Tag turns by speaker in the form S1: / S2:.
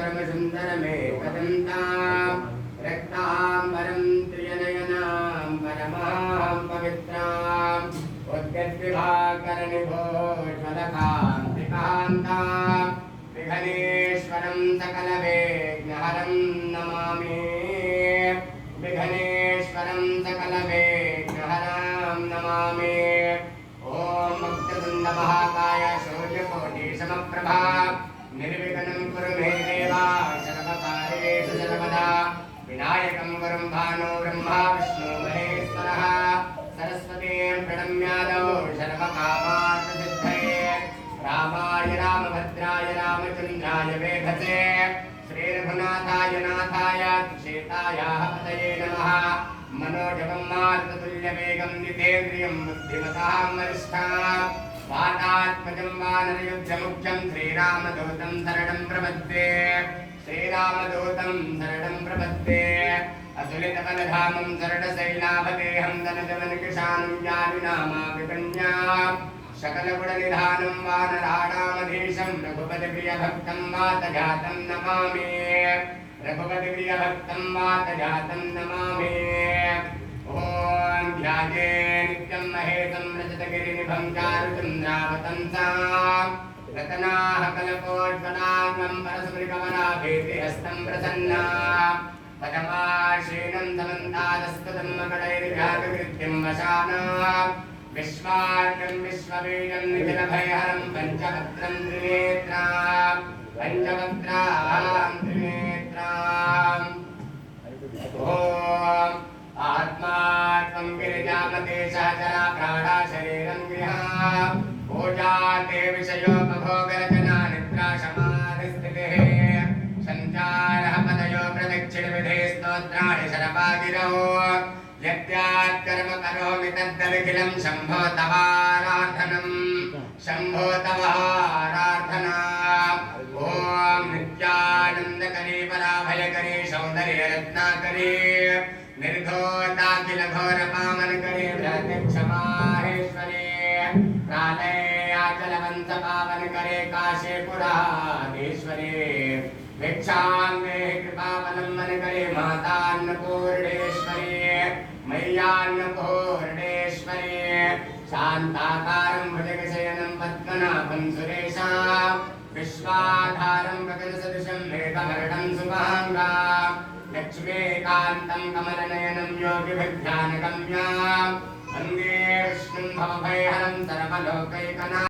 S1: परमसुन्दरमेकदन्तां रक्ताम्बरं त्रियनयनां परमां पवित्राम् उद्गद्विभाकरनिभोज्वलकान्तिकान्तां विघ्नेश्वरं सकलविघ्नहरं नमामि विघ्नेश्वरं सकलविघ्नहरं नमामि ॐ भक्तवृन्दमहाकाय शौर्यकोटिसमप्रभा निर्विघ्नं कुरु मे देवा सर्वकार्येषु सर्वदा विनायकं वरं भानो ब्रह्मा विष्णु महेश्वरः सरस्वतीं प्रणम्यादौ सर्वकामार्थसिद्धये रामाय रामभद्राय रामचन्द्राय वेधसे श्रीरघुनाथाय नाथाय तुषेताय पतये नमः मनोजवं मारुततुल्यवेगं जितेन्द्रियं बुद्धिमतां वरिष्ठाम् वातात्मजं वानरयुद्धमुख्यं श्रीरामदूतं शरणं प्रपद्ये श्रीरामदूतं शरणं प्रपद्ये अतुलितबलधामं शरणशैलाभदेहं दनजवनकृशानं यानुनामाविकन्या सकलगुणनिधानं वानराणामधीशं रघुपतिप्रियभक्तं वातजातं नमामि रघुपतिप्रियभक्तं वातजातं नमामि ॐ ध्याये नित्यं महेशं रजतगिरिनिभं चारुचन्द्रावतंसां रतनाः कल्पोज्ज्वलाङ्गं परस्मृगमनाभेतिहस्तं प्रसन्ना पदमाशीनं समन्तादस्फुटं मकरैर्व्याघ्रकृत्यं वशाना विश्वार्यं विश्ववीर्यं निखिलभयहरं पञ्चवक्त्रं त्रिनेत्रां ॐ आत्मा त्वं गिरिजापते सहचरा प्राणा शरीरं गृहा पूजाते विषयोपभोगरचना निद्रा समाधिस्थितिः सञ्चारः पदयो प्रदक्षिणविधे स्तोत्राणि शरपागिरौ यत्यात्कर्म करोमि तद्दलिखिलं शम्भो तवाराधनं शम्भो तवाराधना ॐ नित्यानन्दकरी पराभयकरी सौन्दर्यरत्नाकरी निर्घोताखिलघोरपावनकरी प्रत्यक्षमाहेश्वरी प्रालयाचलवंशपावनकरे काशीपुराधीश्वरी भिक्षां देहि कृपावलम्बनकरे मातान्नपूर्णेश्वरी मय्यान्नपूर्णेश्वरी शान्ताकारं भुजगशयनं पद्मनाभं सुरेशा विश्वाधारं गगनसदृशं मेघवर्णं शुभाङ्गा लक्ष्मीकान्तं कमलनयनं योगिभिर्ध्यानगम्या वन्दे विष्णुं भवभयहरं सर्वलोकैकनाथं